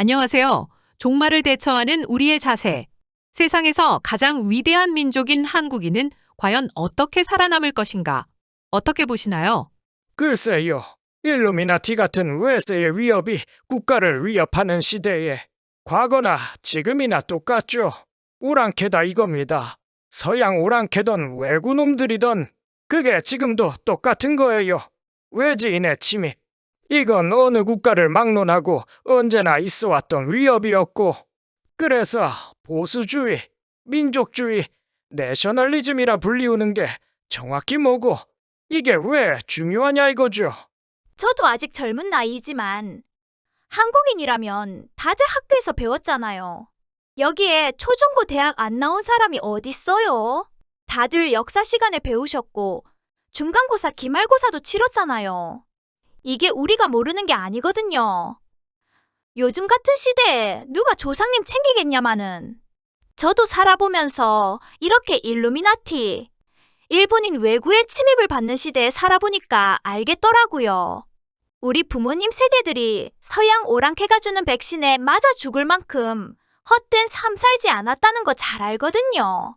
안녕하세요. 종말을 대처하는 우리의 자세. 세상에서 가장 위대한 민족인 한국인은 과연 어떻게 살아남을 것인가? 어떻게 보시나요? 글쎄요. 일루미나티 같은 외세의 위협이 국가를 위협하는 시대에 과거나 지금이나 똑같죠. 오랑캐다 이겁니다. 서양 오랑캐던 외구놈들이던 그게 지금도 똑같은 거예요. 외지인의 침입. 이건 어느 국가를 막론하고 언제나 있어왔던 위협이었고 그래서 보수주의, 민족주의, 내셔널리즘이라 불리우는 게 정확히 뭐고 이게 왜 중요하냐 이거죠. 저도 아직 젊은 나이지만 한국인이라면 다들 학교에서 배웠잖아요. 여기에 초중고 대학 안 나온 사람이 어딨어요? 다들 역사 시간에 배우셨고 중간고사 기말고사도 치렀잖아요. 이게 우리가 모르는 게 아니거든요. 요즘 같은 시대에 누가 조상님 챙기겠냐마는. 저도 살아보면서 이렇게 일루미나티, 일본인 외구의 침입을 받는 시대에 살아보니까 알겠더라고요. 우리 부모님 세대들이 서양 오랑캐가 주는 백신에 맞아 죽을 만큼 헛된 삶 살지 않았다는 거 잘 알거든요.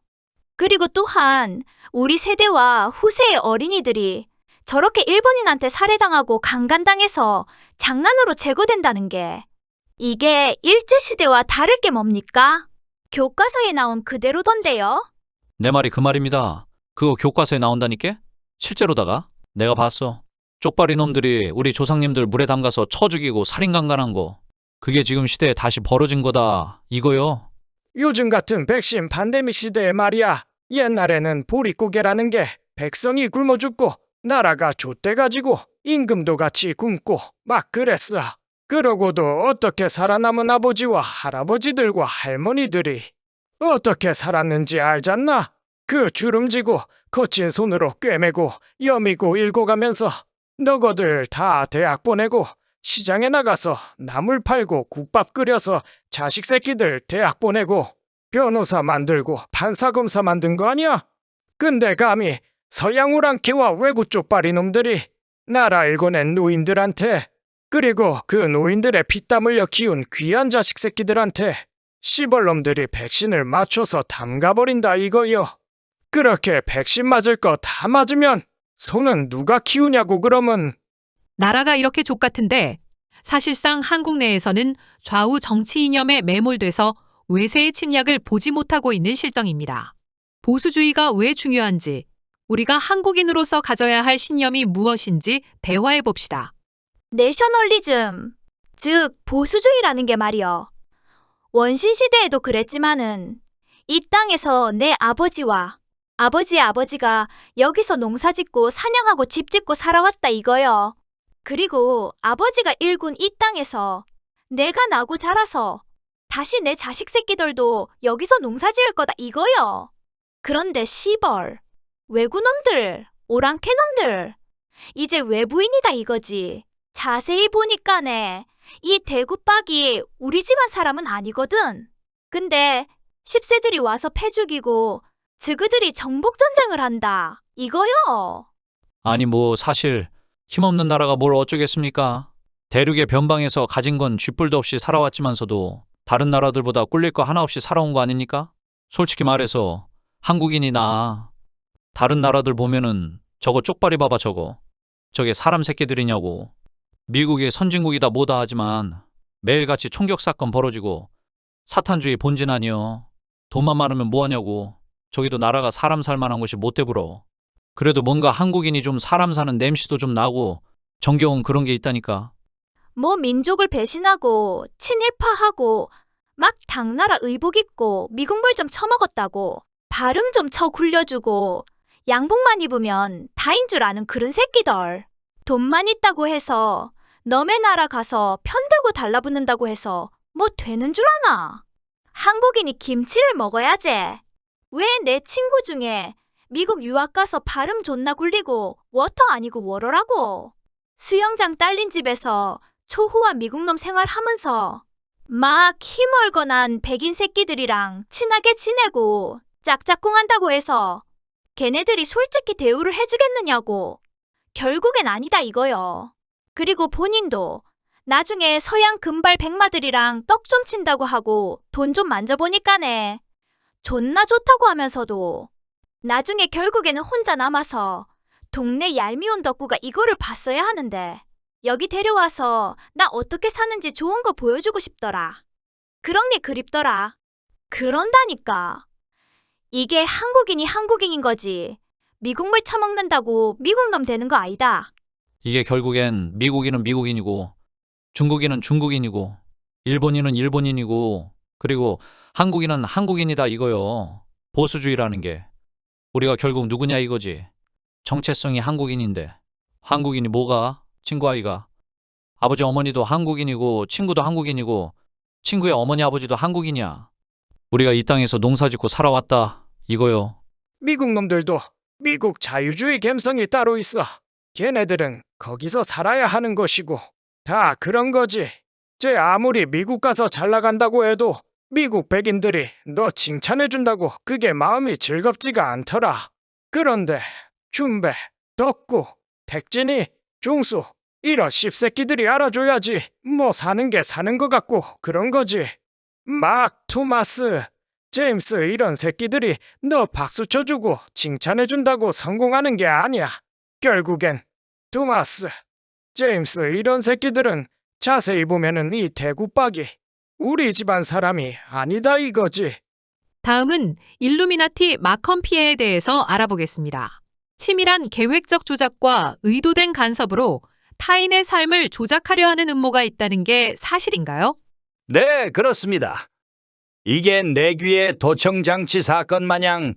그리고 또한 우리 세대와 후세의 어린이들이 저렇게 일본인한테 살해당하고 강간당해서 장난으로 제거된다는 게 이게 일제시대와 다를 게 뭡니까? 교과서에 나온 그대로던데요? 내 말이 그 말입니다. 그거 교과서에 나온다니까? 실제로다가 내가 봤어. 쪽발이 놈들이 우리 조상님들 물에 담가서 쳐 죽이고 살인강간한 거. 그게 지금 시대에 다시 벌어진 거다 이거요. 요즘 같은 백신 팬데믹 시대에 말이야. 옛날에는 보릿고개라는 게 백성이 굶어 죽고 나라가 좆돼가지고 임금도 같이 굶고 막 그랬어. 그러고도 어떻게 살아남은 아버지와 할아버지들과 할머니들이 어떻게 살았는지 알잖나? 그 주름지고 거친 손으로 꿰매고 여미고 읽어가면서 너거들 다 대학 보내고 시장에 나가서 나물 팔고 국밥 끓여서 자식 새끼들 대학 보내고 변호사 만들고 판사 검사 만든 거 아니야? 근데 감히 서양 오랑캐와 외구 쪽발이 놈들이 나라 일궈낸 노인들한테 그리고 그 노인들의 피땀 흘려 키운 귀한 자식 새끼들한테 시벌놈들이 백신을 맞춰서 담가버린다 이거요. 그렇게 백신 맞을 거 다 맞으면 소는 누가 키우냐고 그러면. 나라가 이렇게 족같은데 사실상 한국 내에서는 좌우 정치 이념에 매몰돼서 외세의 침략을 보지 못하고 있는 실정입니다. 보수주의가 왜 중요한지, 우리가 한국인으로서 가져야 할 신념이 무엇인지 대화해 봅시다. 내셔널리즘, 즉 보수주의라는 게 말이요. 원신 시대에도 그랬지만은 이 땅에서 내 아버지와 아버지의 아버지가 여기서 농사짓고 사냥하고 집 짓고 살아왔다 이거요. 그리고 아버지가 일군 이 땅에서 내가 나고 자라서 다시 내 자식 새끼들도 여기서 농사지을 거다 이거요. 그런데 시벌, 외구놈들, 오랑캐놈들, 이제 외부인이다 이거지. 자세히 보니까네 이 대구박이 우리 집안 사람은 아니거든. 근데 10세들이 와서 패 죽이고 저그들이 정복전쟁을 한다 이거요. 아니 뭐 사실 힘없는 나라가 뭘 어쩌겠습니까? 대륙의 변방에서 가진 건 쥐뿔도 없이 살아왔지만서도 다른 나라들보다 꿀릴 거 하나 없이 살아온 거 아닙니까? 솔직히 말해서 한국인이 나아. 다른 나라들 보면은 저거 쪽발이 봐봐 저거. 저게 사람 새끼들이냐고. 미국이 선진국이다 뭐다 하지만 매일같이 총격 사건 벌어지고 사탄주의 본진 아니여. 돈만 많으면 뭐하냐고. 저기도 나라가 사람 살만한 곳이 못 되불어. 그래도 뭔가 한국인이 좀 사람 사는 냄새도 좀 나고 정겨운 그런 게 있다니까. 뭐 민족을 배신하고 친일파하고 막 당나라 의복 입고 미국물 좀 처먹었다고 발음 좀 쳐 굴려주고 양복만 입으면 다인 줄 아는 그런 새끼들. 돈만 있다고 해서 너네 나라 가서 편들고 달라붙는다고 해서 뭐 되는 줄 아나? 한국인이 김치를 먹어야지. 왜 내 친구 중에 미국 유학 가서 발음 존나 굴리고 워터 아니고 워러라고? 수영장 딸린 집에서 초호화 미국놈 생활하면서 막 힘얼건한 백인 새끼들이랑 친하게 지내고 짝짝꿍한다고 해서 걔네들이 솔직히 대우를 해주겠느냐고. 결국엔 아니다 이거요. 그리고 본인도 나중에 서양 금발 백마들이랑 떡 좀 친다고 하고 돈 좀 만져보니까네. 존나 좋다고 하면서도 나중에 결국에는 혼자 남아서 동네 얄미운 덕구가 이거를 봤어야 하는데 여기 데려와서 나 어떻게 사는지 좋은 거 보여주고 싶더라. 그런 게 그립더라. 그런다니까. 이게 한국인이 한국인인 거지. 미국물 처먹는다고 미국 놈 되는 거 아니다. 이게 결국엔 미국인은 미국인이고 중국인은 중국인이고 일본인은 일본인이고 그리고 한국인은 한국인이다 이거요. 보수주의라는 게 우리가 결국 누구냐 이거지. 정체성이 한국인인데 한국인이 뭐가? 친구 아이가. 아버지 어머니도 한국인이고 친구도 한국인이고 친구의 어머니 아버지도 한국인이야. 우리가 이 땅에서 농사짓고 살아왔다 이거요. 미국 놈들도 미국 자유주의 감성이 따로 있어. 걔네들은 거기서 살아야 하는 것이고 다 그런 거지. 쟤 아무리 미국 가서 잘 나간다고 해도 미국 백인들이 너 칭찬해준다고 그게 마음이 즐겁지가 않더라. 그런데 준배, 덕구, 택진이, 종수 이런 씹새끼들이 알아줘야지 뭐 사는 게 사는 것 같고 그런 거지. 막 토마스, 제임스 이런 새끼들이 너 박수 쳐주고 칭찬해준다고 성공하는 게 아니야. 결국엔 토마스, 제임스 이런 새끼들은 자세히 보면은 이 대구박이 우리 집안 사람이 아니다 이거지. 다음은 일루미나티 마컨피에에 대해서 알아보겠습니다. 치밀한 계획적 조작과 의도된 간섭으로 타인의 삶을 조작하려 하는 음모가 있다는 게 사실인가요? 네, 그렇습니다. 이게 내귀의 도청장치 사건 마냥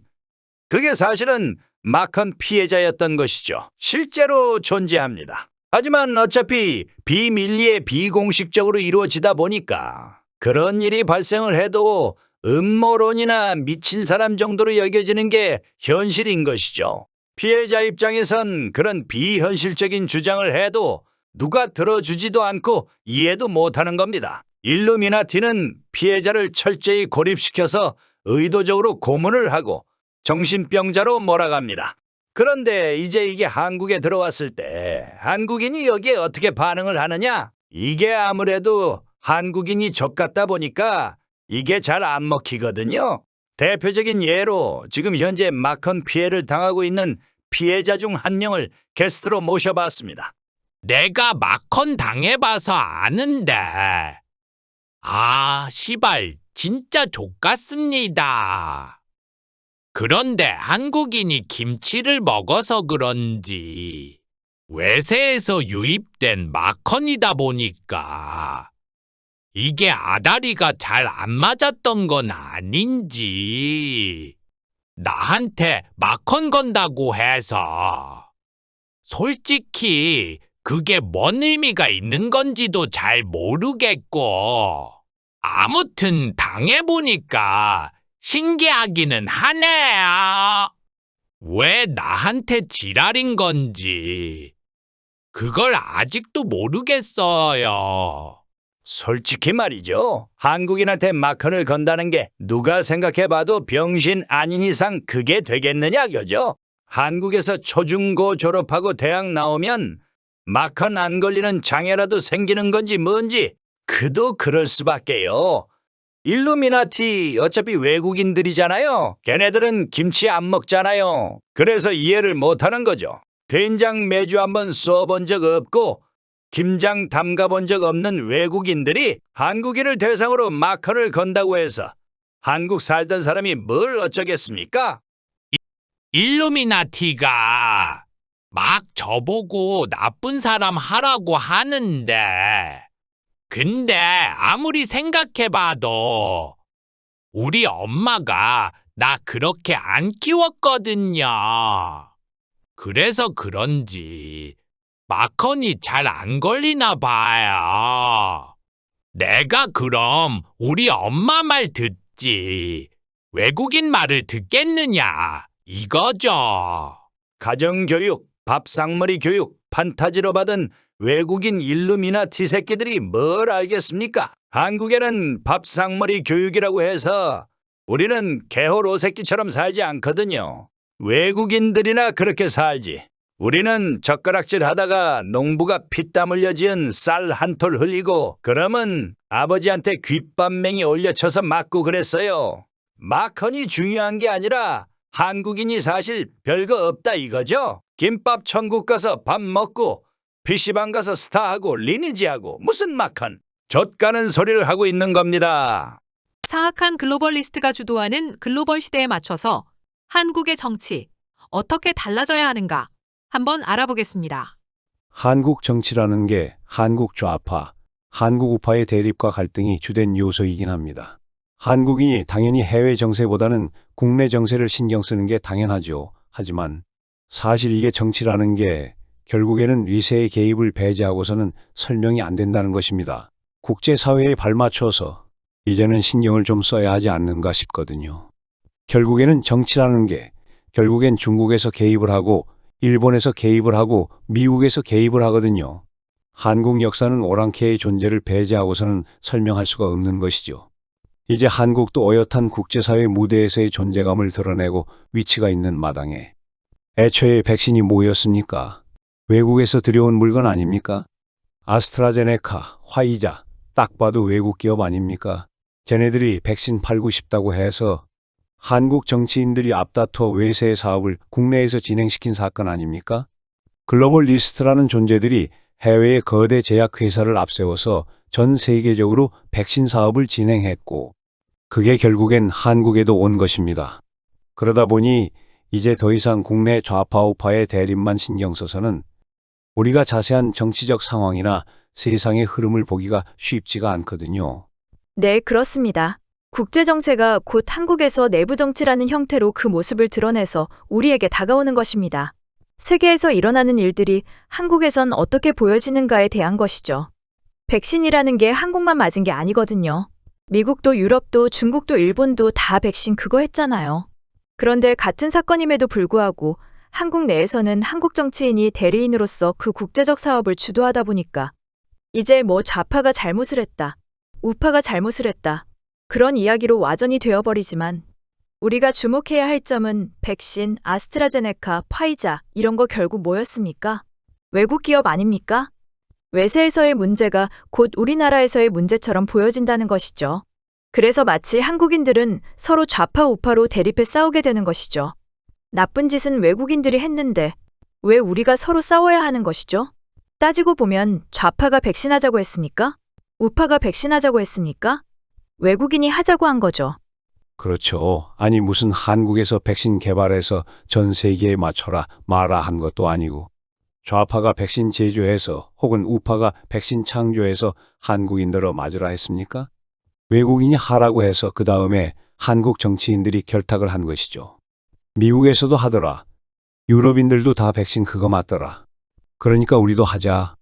그게 사실은 마컨 피해자였던 것이죠. 실제로 존재합니다. 하지만 어차피 비밀리에 비공식적으로 이루어지다 보니까 그런 일이 발생을 해도 음모론이나 미친 사람 정도로 여겨지는 게 현실인 것이죠. 피해자 입장에선 그런 비현실적인 주장을 해도 누가 들어주지도 않고 이해도 못하는 겁니다. 일루미나티는 피해자를 철저히 고립시켜서 의도적으로 고문을 하고 정신병자로 몰아갑니다. 그런데 이제 이게 한국에 들어왔을 때 한국인이 여기에 어떻게 반응을 하느냐? 이게 아무래도 한국인이 족같다 보니까 이게 잘 안 먹히거든요. 대표적인 예로 지금 현재 마컨 피해를 당하고 있는 피해자 중 한 명을 게스트로 모셔봤습니다. 내가 마컨 당해봐서 아는데. 아, 시발, 진짜 족같습니다. 그런데 한국인이 김치를 먹어서 그런지 외세에서 유입된 마컨이다 보니까 이게 아다리가 잘 안 맞았던 건 아닌지 나한테 마컨 건다고 해서 솔직히 그게 뭔 의미가 있는 건지도 잘 모르겠고 아무튼 당해보니까 신기하기는 하네요. 왜 나한테 지랄인 건지 그걸 아직도 모르겠어요. 솔직히 말이죠. 한국인한테 마컨을 건다는 게 누가 생각해봐도 병신 아닌 이상 그게 되겠느냐 그죠? 한국에서 초중고 졸업하고 대학 나오면 마컨 안 걸리는 장애라도 생기는 건지 뭔지 그도 그럴 수밖에요. 일루미나티 어차피 외국인들이잖아요. 걔네들은 김치 안 먹잖아요. 그래서 이해를 못하는 거죠. 된장 매주 한번 써본 적 없고 김장 담가본 적 없는 외국인들이 한국인을 대상으로 마컨을 건다고 해서 한국 살던 사람이 뭘 어쩌겠습니까? 일루미나티가 막 저보고 나쁜 사람 하라고 하는데 근데 아무리 생각해봐도 우리 엄마가 나 그렇게 안 키웠거든요. 그래서 그런지 마컨이 잘 안 걸리나 봐요. 내가 그럼 우리 엄마 말 듣지 외국인 말을 듣겠느냐 이거죠. 가정교육, 밥상머리 교육, 판타지로 받은 외국인 일루미나티 새끼들이 뭘 알겠습니까? 한국에는 밥상머리 교육이라고 해서 우리는 개홀 오새끼처럼 살지 않거든요. 외국인들이나 그렇게 살지. 우리는 젓가락질 하다가 농부가 피땀 흘려 지은 쌀 한 톨 흘리고 그러면 아버지한테 귓밤맹이 올려쳐서 맞고 그랬어요. 마컨이 중요한 게 아니라 한국인이 사실 별거 없다 이거죠. 김밥 천국 가서 밥 먹고 PC방 가서 스타하고 리니지하고 무슨 마컨. 좆가는 소리를 하고 있는 겁니다. 사악한 글로벌리스트가 주도하는 글로벌 시대에 맞춰서 한국의 정치, 어떻게 달라져야 하는가 한번 알아보겠습니다. 한국 정치라는 게 한국 좌파, 한국 우파의 대립과 갈등이 주된 요소이긴 합니다. 한국인이 당연히 해외 정세보다는 국내 정세를 신경 쓰는 게 당연하죠. 하지만 사실 이게 정치라는 게 결국에는 위세의 개입을 배제하고서는 설명이 안 된다는 것입니다. 국제사회에 발맞춰서 이제는 신경을 좀 써야 하지 않는가 싶거든요. 결국에는 정치라는 게 결국엔 중국에서 개입을 하고 일본에서 개입을 하고 미국에서 개입을 하거든요. 한국 역사는 오랑캐의 존재를 배제하고서는 설명할 수가 없는 것이죠. 이제 한국도 어엿한 국제사회 무대에서의 존재감을 드러내고 위치가 있는 마당에 애초에 백신이 뭐였습니까? 외국에서 들여온 물건 아닙니까? 아스트라제네카, 화이자, 딱 봐도 외국 기업 아닙니까? 쟤네들이 백신 팔고 싶다고 해서 한국 정치인들이 앞다퉈 외세 사업을 국내에서 진행시킨 사건 아닙니까? 글로벌 리스트라는 존재들이 해외의 거대 제약회사를 앞세워서 전 세계적으로 백신 사업을 진행했고 그게 결국엔 한국에도 온 것입니다. 그러다 보니 이제 더 이상 국내 좌파 우파의 대립만 신경 써서는 우리가 자세한 정치적 상황이나 세상의 흐름을 보기가 쉽지가 않거든요. 네, 그렇습니다. 국제정세가 곧 한국에서 내부정치라는 형태로 그 모습을 드러내서 우리에게 다가오는 것입니다. 세계에서 일어나는 일들이 한국에선 어떻게 보여지는가에 대한 것이죠. 백신이라는 게 한국만 맞은 게 아니거든요. 미국도 유럽도 중국도 일본도 다 백신 그거 했잖아요. 그런데 같은 사건임에도 불구하고 한국 내에서는 한국 정치인이 대리인으로서 그 국제적 사업을 주도하다 보니까 이제 뭐 좌파가 잘못을 했다, 우파가 잘못을 했다, 그런 이야기로 와전이 되어버리지만 우리가 주목해야 할 점은 백신, 아스트라제네카, 파이자 이런 거 결국 뭐였습니까? 외국 기업 아닙니까? 외세에서의 문제가 곧 우리나라에서의 문제처럼 보여진다는 것이죠. 그래서 마치 한국인들은 서로 좌파 우파로 대립해 싸우게 되는 것이죠. 나쁜 짓은 외국인들이 했는데 왜 우리가 서로 싸워야 하는 것이죠? 따지고 보면 좌파가 백신하자고 했습니까? 우파가 백신하자고 했습니까? 외국인이 하자고 한 거죠. 그렇죠. 아니 무슨 한국에서 백신 개발해서 전 세계에 맞춰라 마라 한 것도 아니고 좌파가 백신 제조해서 혹은 우파가 백신 창조해서 한국인들어 맞으라 했습니까? 외국인이 하라고 해서 그 다음에 한국 정치인들이 결탁을 한 것이죠. 미국에서도 하더라. 유럽인들도 다 백신 그거 맞더라. 그러니까 우리도 하자.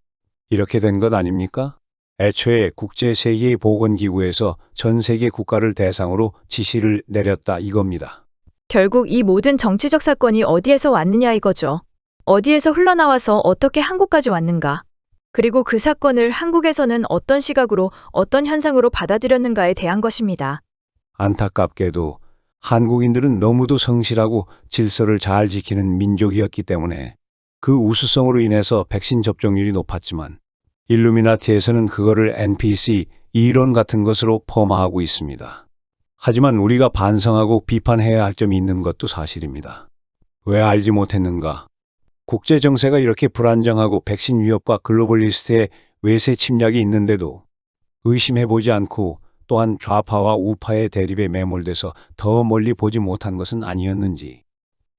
이렇게 된 것 아닙니까? 애초에 국제세계보건기구에서 전 세계 국가를 대상으로 지시를 내렸다 이겁니다. 결국 이 모든 정치적 사건이 어디에서 왔느냐 이거죠. 어디에서 흘러나와서 어떻게 한국까지 왔는가. 그리고 그 사건을 한국에서는 어떤 시각으로 어떤 현상으로 받아들였는가에 대한 것입니다. 안타깝게도 한국인들은 너무도 성실하고 질서를 잘 지키는 민족이었기 때문에 그 우수성으로 인해서 백신 접종률이 높았지만 일루미나티에서는 그거를 NPC 이론 같은 것으로 폄하하고 있습니다. 하지만 우리가 반성하고 비판해야 할 점이 있는 것도 사실입니다. 왜 알지 못했는가? 국제 정세가 이렇게 불안정하고 백신 위협과 글로벌리스트의 외세 침략이 있는데도 의심해보지 않고 또한 좌파와 우파의 대립에 매몰돼서 더 멀리 보지 못한 것은 아니었는지.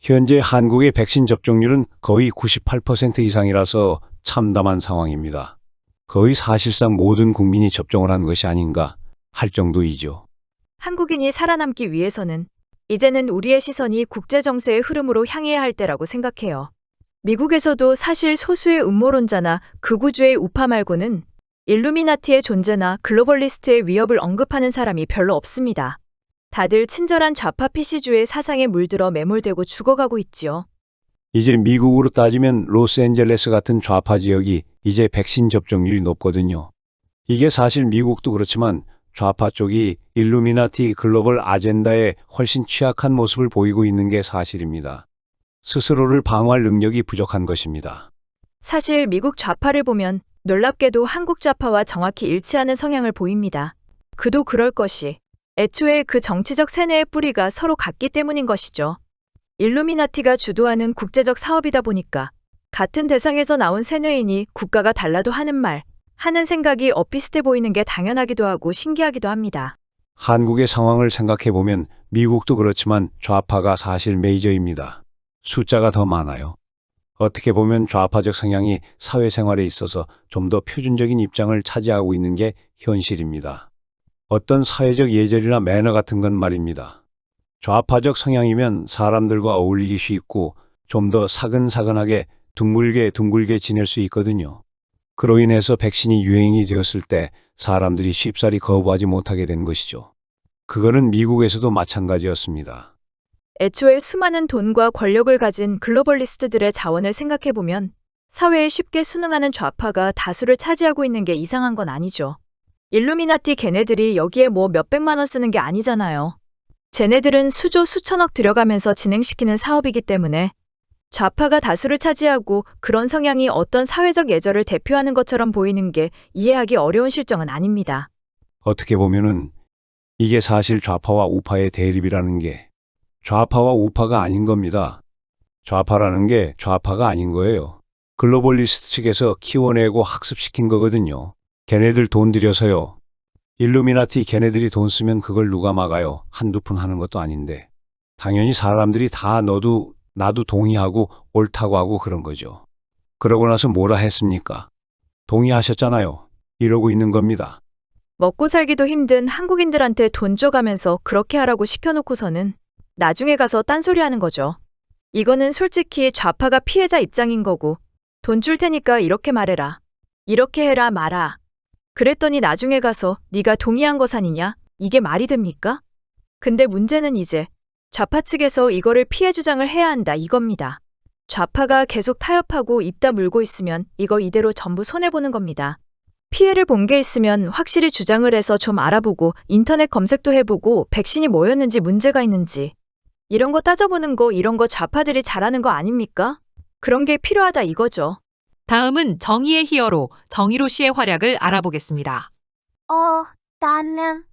현재 한국의 백신 접종률은 거의 98% 이상이라서 참담한 상황입니다. 거의 사실상 모든 국민이 접종을 한 것이 아닌가 할 정도이죠. 한국인이 살아남기 위해서는 이제는 우리의 시선이 국제정세의 흐름으로 향해야 할 때라고 생각해요. 미국에서도 사실 소수의 음모론자나 극우주의 우파 말고는 일루미나티의 존재나 글로벌리스트의 위협을 언급하는 사람이 별로 없습니다. 다들 친절한 좌파 PC주의 사상에 물들어 매몰되고 죽어가고 있지요. 이제 미국으로 따지면 로스앤젤레스 같은 좌파 지역이 이제 백신 접종률이 높거든요. 이게 사실 미국도 그렇지만 좌파 쪽이 일루미나티 글로벌 아젠다에 훨씬 취약한 모습을 보이고 있는 게 사실입니다. 스스로를 방어할 능력이 부족한 것입니다. 사실 미국 좌파를 보면 놀랍게도 한국 좌파와 정확히 일치하는 성향을 보입니다. 그도 그럴 것이 애초에 그 정치적 세뇌의 뿌리가 서로 같기 때문인 것이죠. 일루미나티가 주도하는 국제적 사업이다 보니까 같은 대상에서 나온 세뇌인이 국가가 달라도 하는 말, 하는 생각이 엇비슷해 보이는 게 당연하기도 하고 신기하기도 합니다. 한국의 상황을 생각해 보면 미국도 그렇지만 좌파가 사실 메이저입니다. 숫자가 더 많아요. 어떻게 보면 좌파적 성향이 사회생활에 있어서 좀 더 표준적인 입장을 차지하고 있는 게 현실입니다. 어떤 사회적 예절이나 매너 같은 건 말입니다. 좌파적 성향이면 사람들과 어울리기 쉽고 좀 더 사근사근하게 둥글게 지낼 수 있거든요. 그로 인해서 백신이 유행이 되었을 때 사람들이 쉽사리 거부하지 못하게 된 것이죠. 그거는 미국에서도 마찬가지였습니다. 애초에 수많은 돈과 권력을 가진 글로벌리스트들의 자원을 생각해보면 사회에 쉽게 순응하는 좌파가 다수를 차지하고 있는 게 이상한 건 아니죠. 일루미나티 걔네들이 여기에 뭐 몇백만 원 쓰는 게 아니잖아요. 쟤네들은 수조 수천억 들여가면서 진행시키는 사업이기 때문에 좌파가 다수를 차지하고 그런 성향이 어떤 사회적 예절을 대표하는 것처럼 보이는 게 이해하기 어려운 실정은 아닙니다. 어떻게 보면은 이게 사실 좌파와 우파의 대립이라는 게 좌파와 우파가 아닌 겁니다. 좌파라는 게 좌파가 아닌 거예요. 글로벌리스트 측에서 키워내고 학습시킨 거거든요. 걔네들 돈 들여서요. 일루미나티 걔네들이 돈 쓰면 그걸 누가 막아요. 한두 푼 하는 것도 아닌데. 당연히 사람들이 다 너도 나도 동의하고 옳다고 하고 그런 거죠. 그러고 나서 뭐라 했습니까? 동의하셨잖아요. 이러고 있는 겁니다. 먹고 살기도 힘든 한국인들한테 돈 줘가면서 그렇게 하라고 시켜놓고서는 나중에 가서 딴소리 하는 거죠. 이거는 솔직히 좌파가 피해자 입장인 거고 돈 줄 테니까 이렇게 말해라. 이렇게 해라 마라. 그랬더니 나중에 가서 네가 동의한 거 산이냐? 이게 말이 됩니까? 근데 문제는 이제 좌파 측에서 이거를 피해 주장을 해야 한다 이겁니다. 좌파가 계속 타협하고 입 다물고 있으면 이거 이대로 전부 손해보는 겁니다. 피해를 본 게 있으면 확실히 주장을 해서 좀 알아보고 인터넷 검색도 해보고 백신이 뭐였는지 문제가 있는지 이런 거 따져보는 거 이런 거 좌파들이 잘하는 거 아닙니까? 그런 게 필요하다 이거죠. 다음은 정의의 히어로 정의로 씨의 활약을 알아보겠습니다. 나는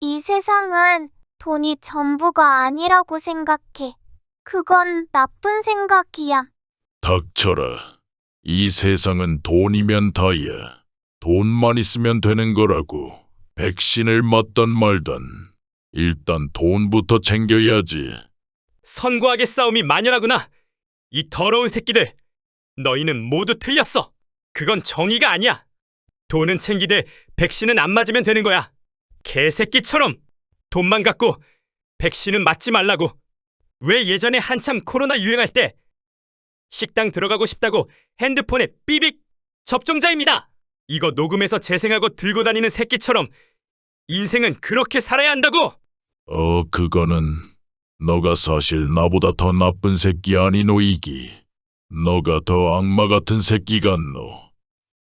이 세상은 돈이 전부가 아니라고 생각해. 그건 나쁜 생각이야. 닥쳐라. 이 세상은 돈이면 다야. 돈만 있으면 되는 거라고. 백신을 맞던 말던 일단 돈부터 챙겨야지. 선과악의 싸움이 만연하구나. 이 더러운 새끼들. 너희는 모두 틀렸어. 그건 정의가 아니야. 돈은 챙기되 백신은 안 맞으면 되는 거야. 개새끼처럼 돈만 갖고 백신은 맞지 말라고. 왜 예전에 한참 코로나 유행할 때 식당 들어가고 싶다고 핸드폰에 삐빅 접종자입니다. 이거 녹음해서 재생하고 들고 다니는 새끼처럼 인생은 그렇게 살아야 한다고. 그거는 너가 사실 나보다 더 나쁜 새끼 아니노 이기. 너가 더 악마 같은 새끼 같노.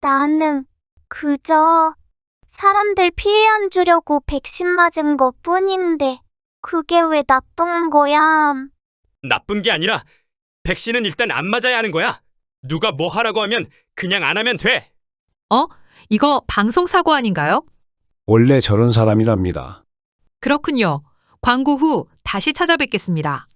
나는 그저 사람들 피해 안 주려고 백신 맞은 것 뿐인데 그게 왜 나쁜 거야? 나쁜 게 아니라 백신은 일단 안 맞아야 하는 거야. 누가 뭐 하라고 하면 그냥 안 하면 돼. 이거 방송 사고 아닌가요? 원래 저런 사람이랍니다. 그렇군요. 광고 후 다시 찾아뵙겠습니다.